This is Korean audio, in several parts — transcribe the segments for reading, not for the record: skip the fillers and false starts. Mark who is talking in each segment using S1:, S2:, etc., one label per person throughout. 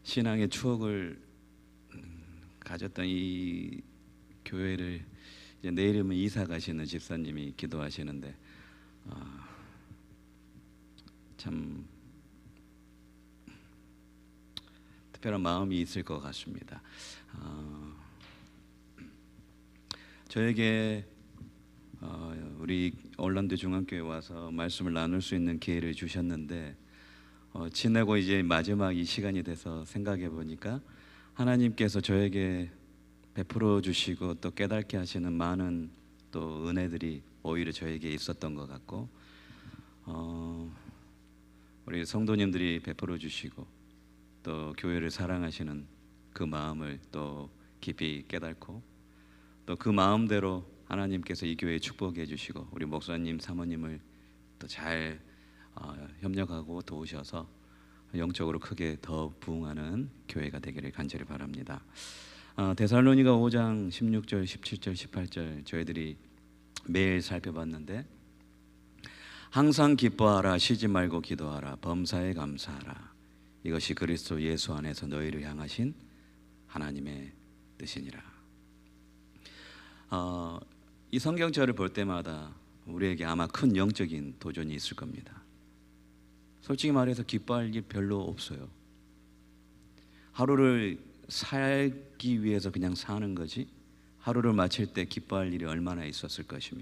S1: 신앙의 추억을 가졌던 이 교회를 이제 내일이면 이사 가시는 집사님이 기도하시는데 참 특별한 마음이 있을 것 같습니다. 저에게 우리 올란도 중앙교회 와서 말씀을 나눌 수 있는 기회를 주셨는데 지내고 이제 마지막 이 시간이 돼서 생각해 보니까 하나님께서 저에게 베풀어 주시고 또 깨닫게 하시는 많은 또 은혜들이 오히려 저에게 있었던 것 같고 우리 성도님들이 베풀어 주시고 또 교회를 사랑하시는 그 마음을 또 깊이 깨닫고 또 그 마음대로 하나님께서 이 교회에 축복해 주시고 우리 목사님 사모님을 또 잘 협력하고 도우셔서 영적으로 크게 더 부흥하는 교회가 되기를 간절히 바랍니다. 데살로니가 5장 16절, 17절, 18절 저희들이 매일 살펴봤는데 항상 기뻐하라, 쉬지 말고 기도하라, 범사에 감사하라. 이것이 그리스도 예수 안에서 너희를 향하신 하나님의 뜻이니라. 이 성경절을 볼 때마다 우리에게 아마 큰 영적인 도전이 있을 겁니다. 솔직히 말해서 기뻐할 일 별로 없어요. 하루를 살기 위해서 그냥 사는 거지 하루를 마칠 때 기뻐할 일이 얼마나 있었을 것이며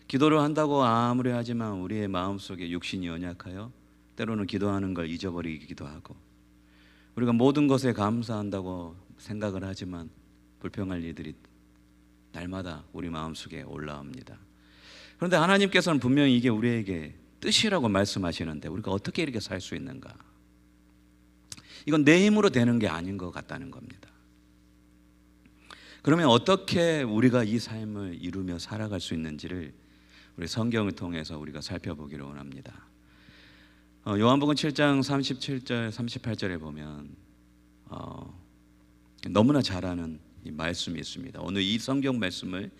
S1: 기도를 한다고 아무리 하지만 우리의 마음속에 육신이 연약하여 때로는 기도하는 걸 잊어버리기도 하고 우리가 모든 것에 감사한다고 생각을 하지만 불평할 일들이 날마다 우리 마음속에 올라옵니다. 그런데 하나님께서는 분명히 이게 우리에게 뜻이라고 말씀하시는데 우리가 어떻게 이렇게 살 수 있는가? 이건 내 힘으로 되는 게 아닌 것 같다는 겁니다. 그러면 어떻게 우리가 이 삶을 이루며 살아갈 수 있는지를 우리 성경을 통해서 우리가 살펴보기를 원합니다. 요한복음 7장 37절 38절에 보면 너무나 잘 아는 이 말씀이 있습니다. 오늘 이 성경 말씀을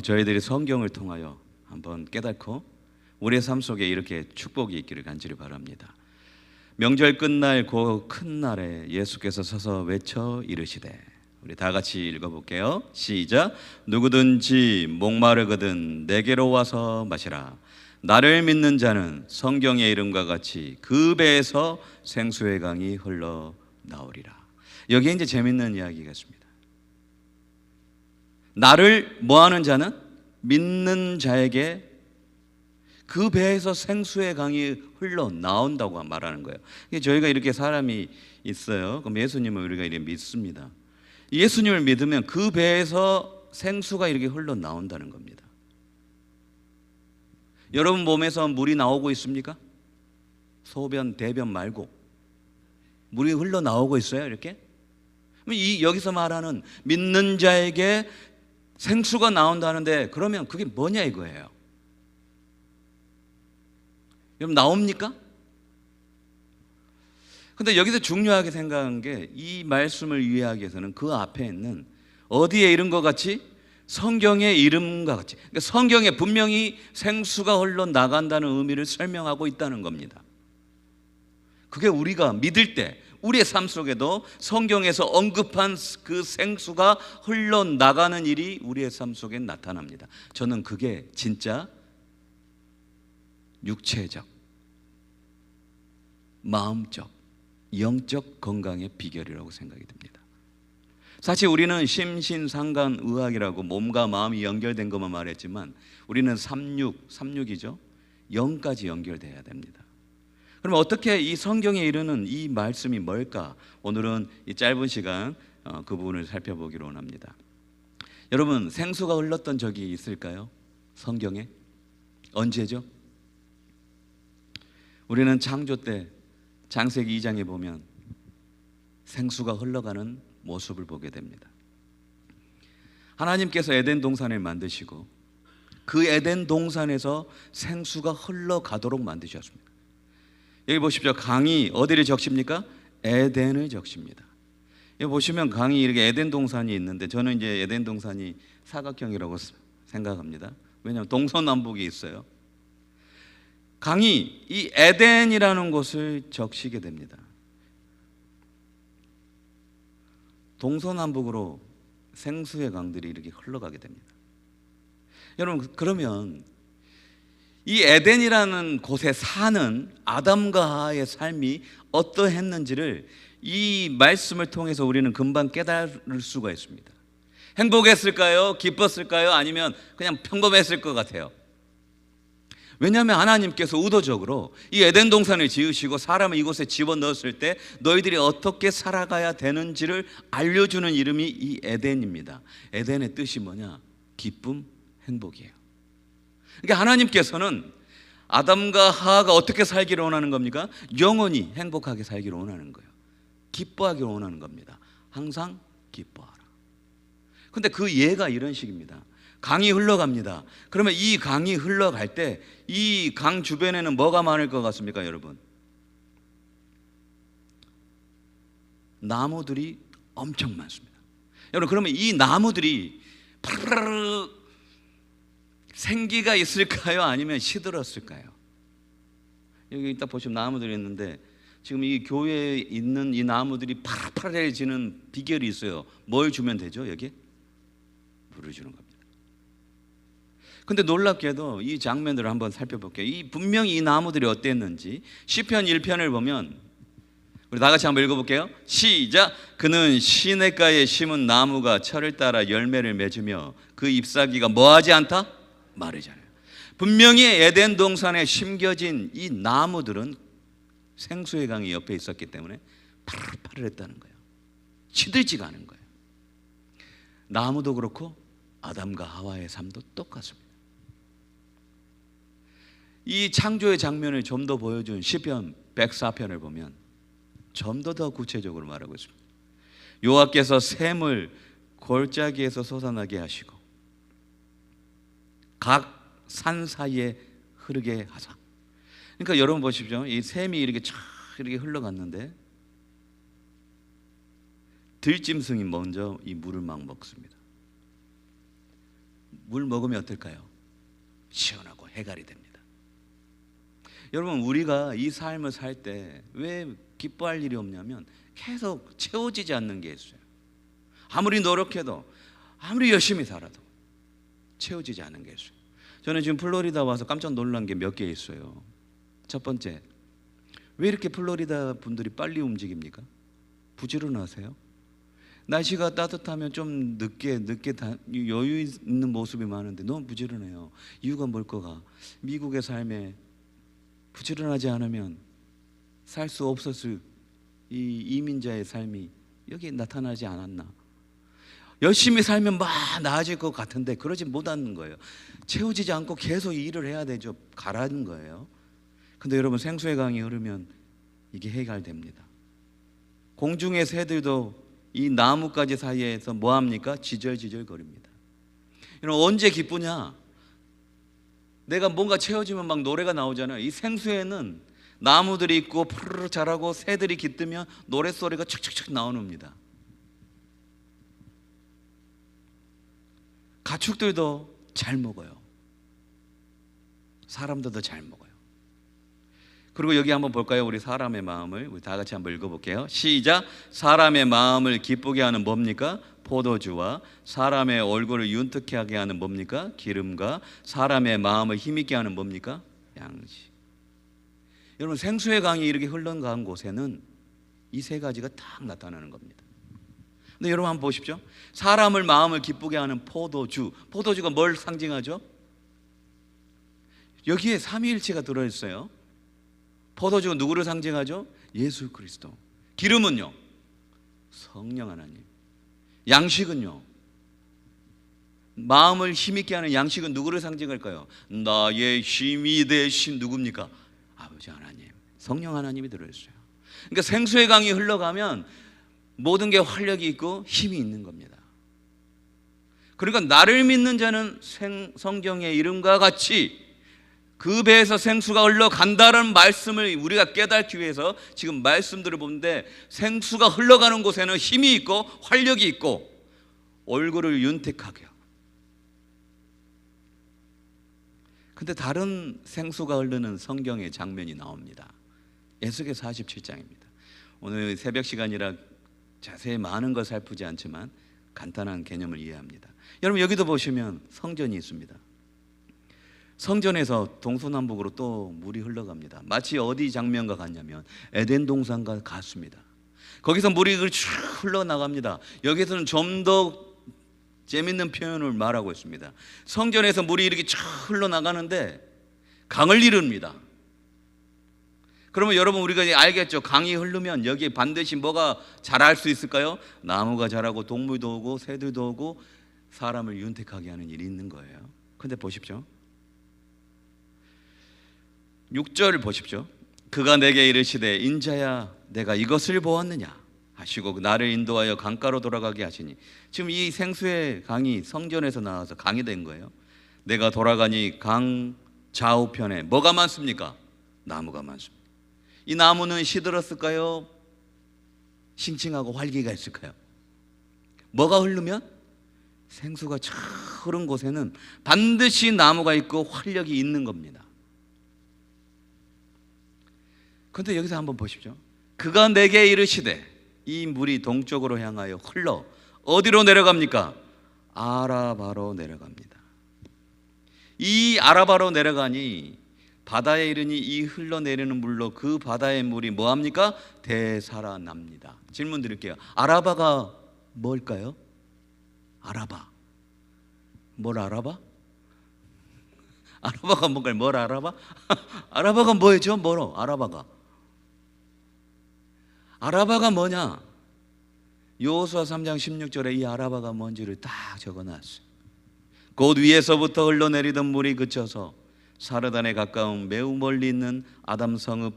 S1: 저희들이 성경을 통하여 한번 깨닫고 우리의 삶 속에 이렇게 축복이 있기를 간절히 바랍니다. 명절 끝날 그 큰 날에 예수께서 서서 외쳐 이르시되 우리 다 같이 읽어볼게요. 시작. 누구든지 목마르거든 내게로 와서 마시라. 나를 믿는 자는 성경의 이름과 같이 그 배에서 생수의 강이 흘러 나오리라. 여기에 이제 재밌는 이야기가 있습니다. 나를 뭐하는 자는 믿는 자에게 그 배에서 생수의 강이 흘러 나온다고 말하는 거예요. 저희가 이렇게 사람이 있어요. 그럼 예수님을 우리가 이렇게 믿습니다. 예수님을 믿으면 그 배에서 생수가 이렇게 흘러 나온다는 겁니다. 여러분 몸에서 물이 나오고 있습니까? 소변, 대변 말고 물이 흘러 나오고 있어요, 이렇게? 여기서 말하는 믿는 자에게 생수가 나온다는데 그러면 그게 뭐냐 이거예요. 여러분 나옵니까? 근데 여기서 중요하게 생각한 게 이 말씀을 이해하기 위해서는 그 앞에 있는 어디에 이른 것 같이 성경의 이름과 같이 그러니까 성경에 분명히 생수가 흘러 나간다는 의미를 설명하고 있다는 겁니다. 그게 우리가 믿을 때 우리의 삶 속에도 성경에서 언급한 그 생수가 흘러나가는 일이 우리의 삶 속에 나타납니다. 저는 그게 진짜 육체적, 마음적, 영적 건강의 비결이라고 생각이 듭니다. 사실 우리는 심신상간의학이라고 몸과 마음이 연결된 것만 말했지만 우리는 삼육이죠. 영까지 연결돼야 됩니다. 그럼 어떻게 이 성경에 이르는 이 말씀이 뭘까? 오늘은 이 짧은 시간 그 부분을 살펴보기로 원합니다. 여러분 생수가 흘렀던 적이 있을까요? 성경에? 언제죠? 우리는 창조 때 창세기 2장에 보면 생수가 흘러가는 모습을 보게 됩니다. 하나님께서 에덴 동산을 만드시고 그 에덴 동산에서 생수가 흘러가도록 만드셨습니다. 여기 보십시오. 강이 어디를 적십니까? 에덴을 적십니다. 여기 보시면 강이 이렇게 에덴 동산이 있는데 저는 이제 에덴 동산이 사각형이라고 생각합니다. 왜냐하면 동서남북이 있어요. 강이 이 에덴이라는 곳을 적시게 됩니다. 동서남북으로 생수의 강들이 이렇게 흘러가게 됩니다. 여러분, 그러면 이 에덴이라는 곳에 사는 아담과 하와의 삶이 어떠했는지를 이 말씀을 통해서 우리는 금방 깨달을 수가 있습니다. 행복했을까요? 기뻤을까요? 아니면 그냥 평범했을 것 같아요. 왜냐하면 하나님께서 의도적으로 이 에덴 동산을 지으시고 사람을 이곳에 집어넣었을 때 너희들이 어떻게 살아가야 되는지를 알려주는 이름이 이 에덴입니다. 에덴의 뜻이 뭐냐? 기쁨, 행복이에요. 그러니까 하나님께서는 아담과 하와가 어떻게 살기를 원하는 겁니까? 영원히 행복하게 살기를 원하는 거예요. 기뻐하기를 원하는 겁니다. 항상 기뻐하라. 근데 그 예가 이런 식입니다. 강이 흘러갑니다. 그러면 이 강이 흘러갈 때 이 강 주변에는 뭐가 많을 것 같습니까, 여러분? 나무들이 엄청 많습니다. 여러분, 그러면 이 나무들이 파르르 생기가 있을까요? 아니면 시들었을까요? 여기 딱 보시면 나무들이 있는데 지금 이 교회에 있는 이 나무들이 파릇파릇해지는 비결이 있어요. 뭘 주면 되죠? 여기? 물을 주는 겁니다. 근데 놀랍게도 이 장면들을 한번 살펴볼게요. 분명히 이 나무들이 어땠는지 시편 1편을 보면 우리 다 같이 한번 읽어볼게요. 시작. 그는 시냇가에 심은 나무가 철을 따라 열매를 맺으며 그 잎사귀가 뭐하지 않다? 마르잖아요. 분명히 에덴 동산에 심겨진 이 나무들은 생수의 강이 옆에 있었기 때문에 파릇파릇했다는 거예요. 시들지가 않은 거예요. 나무도 그렇고 아담과 하와의 삶도 똑같습니다. 이 창조의 장면을 좀 더 보여준 시편 104편을 보면 좀 더 구체적으로 말하고 있습니다. 여호와께서 샘을 골짜기에서 솟아나게 하시고 각 산 사이에 흐르게 하사. 그러니까 여러분 보십시오. 이 샘이 이렇게 쫙 이렇게 흘러갔는데 들짐승이 먼저 이 물을 막 먹습니다. 물 먹으면 어떨까요? 시원하고 해갈이 됩니다. 여러분, 우리가 이 삶을 살 때 왜 기뻐할 일이 없냐면 계속 채워지지 않는 게 있어요. 아무리 노력해도 아무리 열심히 살아도 채워지지 않는 게 있어요. 저는 지금 플로리다 와서 깜짝 놀란 게 몇 개 있어요. 첫 번째, 왜 이렇게 플로리다 분들이 빨리 움직입니까? 부지런하세요? 날씨가 따뜻하면 좀 늦게 여유 있는 모습이 많은데 너무 부지런해요. 이유가 뭘 거가? 미국의 삶에 부지런하지 않으면 살 수 없었을 이 이민자의 삶이 여기 나타나지 않았나? 열심히 살면 막 나아질 것 같은데 그러지 못하는 거예요. 채워지지 않고 계속 일을 해야 되죠. 가라는 거예요. 근데 여러분, 생수의 강이 흐르면 이게 해결됩니다. 공중의 새들도 이 나뭇가지 사이에서 뭐합니까? 지절지절 거립니다. 여러분, 언제 기쁘냐? 내가 뭔가 채워지면 막 노래가 나오잖아요. 이 생수에는 나무들이 있고 푸르르 자라고 새들이 깃들면 노랫소리가 척척척 나옵니다. 가축들도 잘 먹어요. 사람들도 잘 먹어요. 그리고 여기 한번 볼까요? 우리 사람의 마음을 우리 다 같이 한번 읽어볼게요. 시작. 사람의 마음을 기쁘게 하는 뭡니까? 포도주와 사람의 얼굴을 윤택케 하게 하는 뭡니까? 기름과 사람의 마음을 힘있게 하는 뭡니까? 양식. 여러분, 생수의 강이 이렇게 흘러간 곳에는 이 세 가지가 딱 나타나는 겁니다. 근데 여러분 한번 보십시오. 사람을 마음을 기쁘게 하는 포도주. 포도주가 뭘 상징하죠? 여기에 삼위일체가 들어있어요. 포도주가 누구를 상징하죠? 예수 그리스도. 기름은요? 성령 하나님. 양식은요? 마음을 힘있게 하는 양식은 누구를 상징할까요? 나의 힘이 되신 누굽니까? 아버지 하나님, 성령 하나님이 들어있어요. 그러니까 생수의 강이 흘러가면 모든 게 활력이 있고 힘이 있는 겁니다. 그러니까 나를 믿는 자는 성경의 이름과 같이 그 배에서 생수가 흘러간다는 말씀을 우리가 깨닫기 위해서 지금 말씀들을 보는데, 생수가 흘러가는 곳에는 힘이 있고 활력이 있고 얼굴을 윤택하게 하고. 근데 다른 생수가 흐르는 성경의 장면이 나옵니다. 에스겔 47장입니다. 오늘 새벽 시간이라 자세히 많은 걸 살피지 않지만 간단한 개념을 이해합니다. 여러분 여기도 보시면 성전이 있습니다. 성전에서 동서남북으로 또 물이 흘러갑니다. 마치 어디 장면과 같냐면 에덴 동산과 같습니다. 거기서 물이 쭉 흘러나갑니다. 여기서는 좀 더 재밌는 표현을 말하고 있습니다. 성전에서 물이 이렇게 쭉 흘러나가는데 강을 이룹니다. 그러면 여러분 우리가 이제 알겠죠? 강이 흐르면 여기에 반드시 뭐가 자랄 수 있을까요? 나무가 자라고 동물도 오고 새들도 오고 사람을 윤택하게 하는 일이 있는 거예요. 근데 보십시오. 6절 보십시오. 그가 내게 이르시되 인자야 내가 이것을 보았느냐 하시고 나를 인도하여 강가로 돌아가게 하시니, 지금 이 생수의 강이 성전에서 나와서 강이 된 거예요. 내가 돌아가니 강 좌우편에 뭐가 많습니까? 나무가 많습니다. 이 나무는 시들었을까요? 싱싱하고 활기가 있을까요? 뭐가 흐르면? 생수가 쫙 흐른 곳에는 반드시 나무가 있고 활력이 있는 겁니다. 그런데 여기서 한번 보십시오. 그가 내게 이르시되, 이 물이 동쪽으로 향하여 흘러 어디로 내려갑니까? 아라바로 내려갑니다. 이 아라바로 내려가니 바다에 이르니 이 흘러내리는 물로 그 바다의 물이 뭐합니까? 되살아납니다. 질문 드릴게요. 아라바가 뭘까요? 아라바. 뭘 알아봐? 아라바가 뭔가요? 뭘 알아봐? 아라바가 뭐였죠? 뭐로? 아라바가 뭐냐? 여호수아 3장 16절에 이 아라바가 뭔지를 딱 적어놨어요. 곧 위에서부터 흘러내리던 물이 그쳐서 사르단에 가까운 매우 멀리 있는 아담 성읍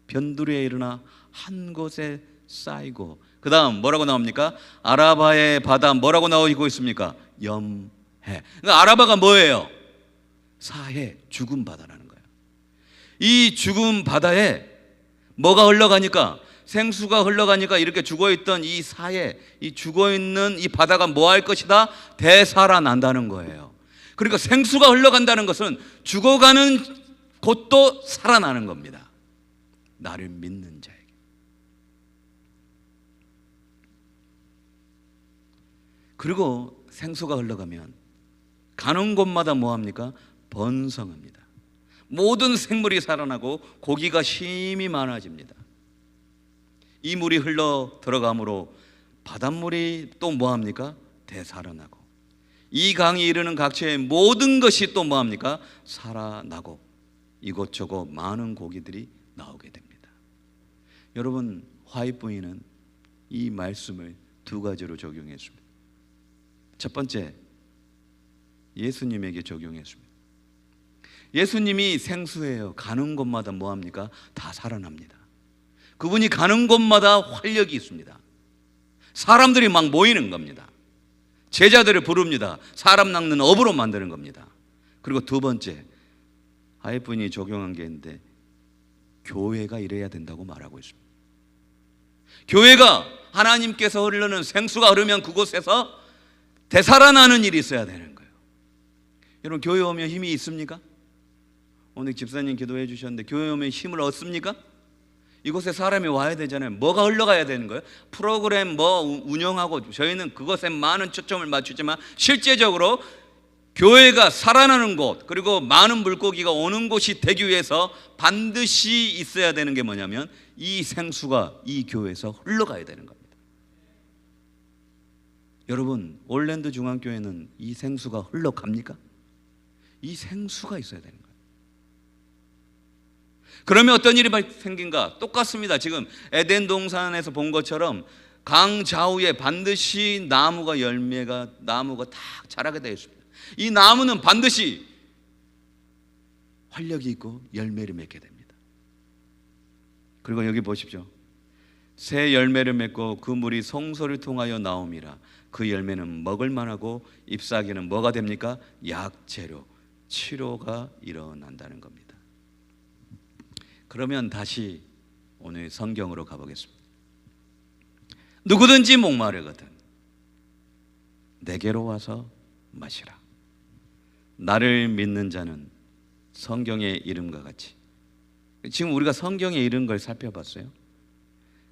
S1: 변두리에 이르나 한 곳에 쌓이고, 그 다음 뭐라고 나옵니까? 아라바의 바다 뭐라고 나오고 있습니까? 염해. 그러니까 아라바가 뭐예요? 사해, 죽은 바다라는 거예요. 이 죽은 바다에 뭐가 흘러가니까, 생수가 흘러가니까 이렇게 죽어있던 이 사해, 이 죽어있는 이 바다가 뭐 할 것이다? 되살아난다는 거예요. 그러니까 생수가 흘러간다는 것은 죽어가는 곳도 살아나는 겁니다. 나를 믿는 자에게. 그리고 생수가 흘러가면 가는 곳마다 뭐합니까? 번성합니다. 모든 생물이 살아나고 고기가 심히 많아집니다. 이 물이 흘러 들어가므로 바닷물이 또 뭐합니까? 되살아나고, 이 강이 이르는 각처의 모든 것이 또 뭐합니까? 살아나고 이곳저곳 많은 고기들이 나오게 됩니다. 여러분, 화이트부인은 이 말씀을 두 가지로 적용했습니다. 첫 번째, 예수님에게 적용했습니다. 예수님이 생수예요. 가는 곳마다 뭐합니까? 다 살아납니다. 그분이 가는 곳마다 활력이 있습니다. 사람들이 막 모이는 겁니다. 제자들을 부릅니다. 사람 낚는 업으로 만드는 겁니다. 그리고 두 번째, 하이픈이 적용한 게 있는데, 교회가 이래야 된다고 말하고 있습니다. 교회가 하나님께서 흐르는 생수가 흐르면 그곳에서 되살아나는 일이 있어야 되는 거예요. 여러분, 교회 오면 힘이 있습니까? 오늘 집사님 기도해 주셨는데 교회 오면 힘을 얻습니까? 이곳에 사람이 와야 되잖아요. 뭐가 흘러가야 되는 거예요? 프로그램 뭐 운영하고 저희는 그것에 많은 초점을 맞추지만 실제적으로 교회가 살아나는 곳, 그리고 많은 물고기가 오는 곳이 되기 위해서 반드시 있어야 되는 게 뭐냐면 이 생수가 이 교회에서 흘러가야 되는 겁니다. 여러분, 올랜드 중앙교회는 이 생수가 흘러갑니까? 이 생수가 있어야 되는 거예요. 그러면 어떤 일이 생긴가? 똑같습니다. 지금 에덴 동산에서 본 것처럼 강 좌우에 반드시 나무가 딱 자라게 되어 있습니다. 이 나무는 반드시 활력이 있고 열매를 맺게 됩니다. 그리고 여기 보십시오. 새 열매를 맺고 그 물이 송소를 통하여 나옴이라. 그 열매는 먹을 만하고 잎사귀는 뭐가 됩니까? 약재료, 치료가 일어난다는 겁니다. 그러면 다시 오늘 성경으로 가보겠습니다. 누구든지 목마르거든 내게로 와서 마시라. 나를 믿는 자는 성경의 이름과 같이, 지금 우리가 성경에 이런 걸 살펴봤어요.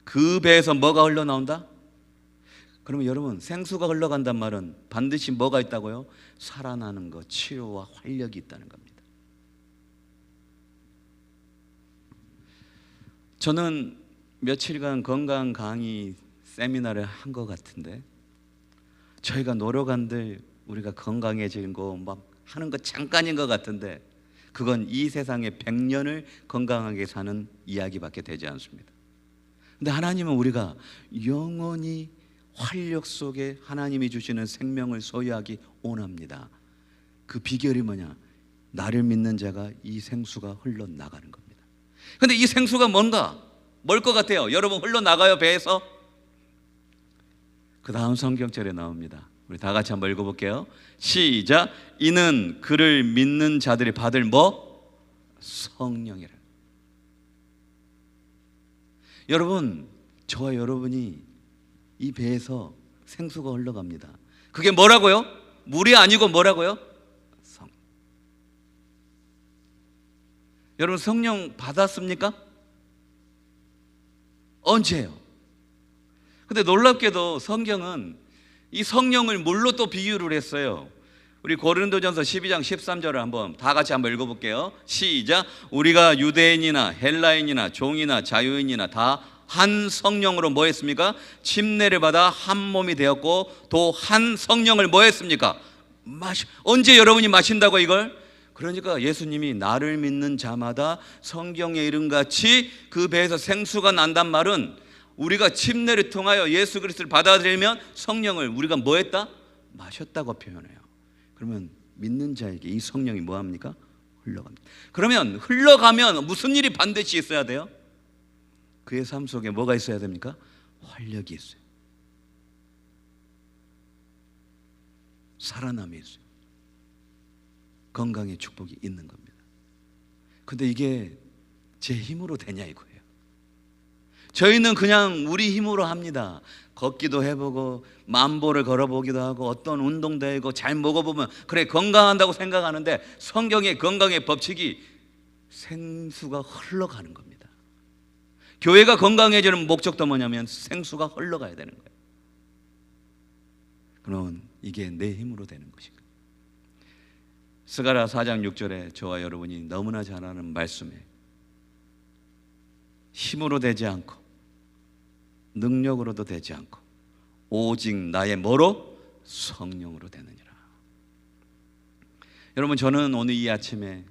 S1: 그 배에서 뭐가 흘러나온다? 그러면 여러분, 생수가 흘러간단 말은 반드시 뭐가 있다고요? 살아나는 것, 치료와 활력이 있다는 겁니다. 저는 며칠간 건강 강의 세미나를 한 것 같은데, 저희가 노력한들 우리가 건강해지는 거 막 하는 거 잠깐인 것 같은데, 그건 이 세상에 100년을 건강하게 사는 이야기밖에 되지 않습니다. 근데 하나님은 우리가 영원히 활력 속에 하나님이 주시는 생명을 소유하기 원합니다. 그 비결이 뭐냐? 나를 믿는 자가 이 생수가 흘러나가는 겁니다. 근데 이 생수가 뭔가? 뭘 것 같아요? 여러분, 흘러나가요, 배에서? 그 다음 성경절에 나옵니다. 우리 다 같이 한번 읽어볼게요. 시작. 이는 그를 믿는 자들이 받을 뭐? 성령이라. 여러분, 저와 여러분이 이 배에서 생수가 흘러갑니다. 그게 뭐라고요? 물이 아니고 뭐라고요? 성. 여러분, 성령 받았습니까? 언제요? 근데 놀랍게도 성경은 이 성령을 물로 또 비유를 했어요. 우리 고린도전서 12장 13절을 한번 다 같이 한번 읽어볼게요. 시작. 우리가 유대인이나 헬라인이나 종이나 자유인이나 다 한 성령으로 뭐 했습니까? 침례를 받아 한 몸이 되었고 또 한 성령을 뭐 했습니까? 언제 여러분이 마신다고 이걸? 그러니까 예수님이 나를 믿는 자마다 성경의 이름같이 그 배에서 생수가 난단 말은, 우리가 침례를 통하여 예수 그리스도를 받아들이면 성령을 우리가 뭐 했다? 마셨다고 표현해요. 그러면 믿는 자에게 이 성령이 뭐 합니까? 흘러갑니다. 그러면 흘러가면 무슨 일이 반드시 있어야 돼요? 그의 삶 속에 뭐가 있어야 됩니까? 활력이 있어요. 살아남이 있어요. 건강의 축복이 있는 겁니다. 근데 이게 제 힘으로 되냐 이거예요. 저희는 그냥 우리 힘으로 합니다. 걷기도 해보고 만보를 걸어보기도 하고 어떤 운동도 하고 잘 먹어보면 그래 건강한다고 생각하는데, 성경의 건강의 법칙이 생수가 흘러가는 겁니다. 교회가 건강해지는 목적도 뭐냐면 생수가 흘러가야 되는 거예요. 그럼 이게 내 힘으로 되는 것인가? 스가랴 4장 6절에 저와 여러분이 너무나 잘 아는 말씀에, 힘으로 되지 않고 능력으로도 되지 않고 오직 나의 뭐로? 성령으로 되느니라. 여러분, 저는 오늘 이 아침에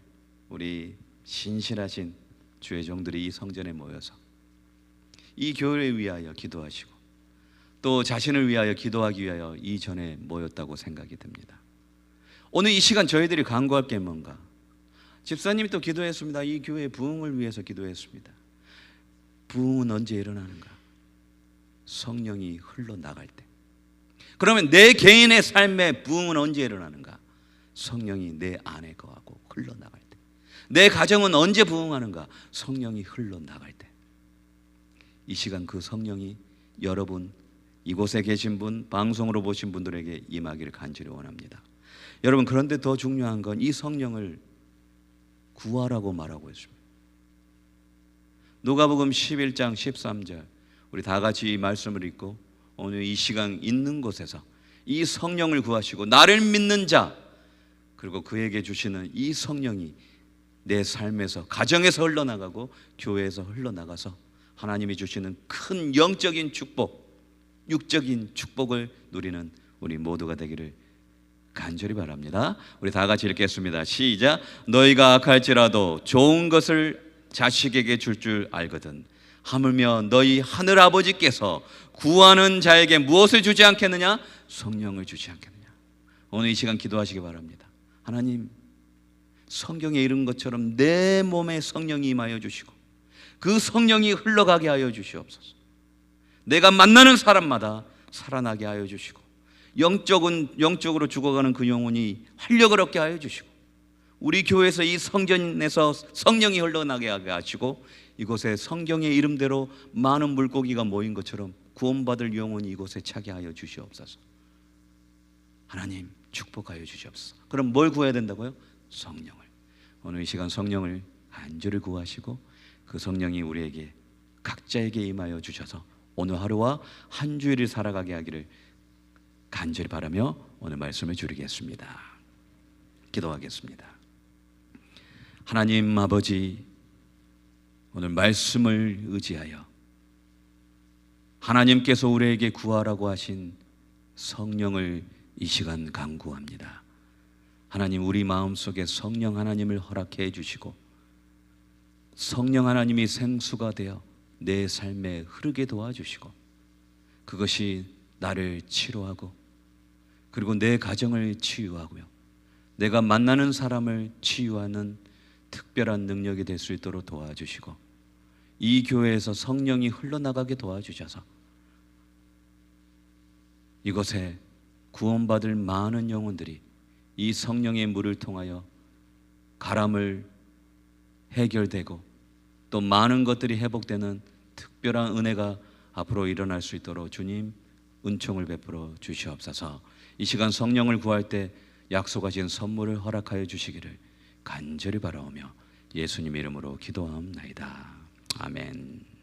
S1: 우리 신실하신 주의 종들이 이 성전에 모여서 이 교회를 위하여 기도하시고 또 자신을 위하여 기도하기 위하여 이 전에 모였다고 생각이 듭니다. 오늘 이 시간 저희들이 간구할 게 뭔가? 집사님이 또 기도했습니다. 이 교회의 부흥을 위해서 기도했습니다. 부흥은 언제 일어나는가? 성령이 흘러나갈 때. 그러면 내 개인의 삶의 부흥은 언제 일어나는가? 성령이 내 안에 거하고 흘러나갈 때. 내 가정은 언제 부흥하는가? 성령이 흘러나갈 때. 이 시간 그 성령이 여러분, 이곳에 계신 분, 방송으로 보신 분들에게 임하기를 간절히 원합니다. 여러분, 그런데 더 중요한 건 이 성령을 구하라고 말하고 있습니다. 누가복음 11장 13절, 우리 다 같이 이 말씀을 읽고 오늘 이 시간 있는 곳에서 이 성령을 구하시고 나를 믿는 자, 그리고 그에게 주시는 이 성령이 내 삶에서, 가정에서 흘러나가고 교회에서 흘러나가서 하나님이 주시는 큰 영적인 축복, 육적인 축복을 누리는 우리 모두가 되기를 간절히 바랍니다. 우리 다 같이 읽겠습니다. 시작. 너희가 악할지라도 좋은 것을 자식에게 줄 알거든 하물며 너희 하늘 아버지께서 구하는 자에게 무엇을 주지 않겠느냐? 성령을 주지 않겠느냐? 오늘 이 시간 기도하시기 바랍니다. 하나님, 성경에 이른 것처럼 내 몸에 성령이 임하여 주시고 그 성령이 흘러가게 하여 주시옵소서. 내가 만나는 사람마다 살아나게 하여 주시고 영적으로 죽어가는 그 영혼이 활력을 얻게 하여 주시고 우리 교회에서 이 성전에서 성령이 흘러나게 하게 하시고 이곳에 성경의 이름대로 많은 물고기가 모인 것처럼 구원받을 영혼이 이곳에 차게 하여 주시옵소서. 하나님 축복하여 주시옵소서. 그럼 뭘 구해야 된다고요? 성령을. 오늘 이 시간 성령을 간절히 구하시고 그 성령이 우리에게 각자에게 임하여 주셔서 오늘 하루와 한 주일을 살아가게 하기를 간절히 바라며 오늘 말씀을 줄이겠습니다. 기도하겠습니다. 하나님 아버지, 오늘 말씀을 의지하여 하나님께서 우리에게 구하라고 하신 성령을 이 시간 간구합니다. 하나님, 우리 마음속에 성령 하나님을 허락해 주시고 성령 하나님이 생수가 되어 내 삶에 흐르게 도와주시고 그것이 나를 치료하고 그리고 내 가정을 치유하고요, 내가 만나는 사람을 치유하는 특별한 능력이 될 수 있도록 도와주시고 이 교회에서 성령이 흘러나가게 도와주셔서 이곳에 구원받을 많은 영혼들이 이 성령의 물을 통하여 가람을 해결되고 또 많은 것들이 회복되는 특별한 은혜가 앞으로 일어날 수 있도록 주님 은총을 베풀어 주시옵소서. 이 시간 성령을 구할 때 약속하신 선물을 허락하여 주시기를 간절히 바라오며 예수님 이름으로 기도하옵나이다. 아멘.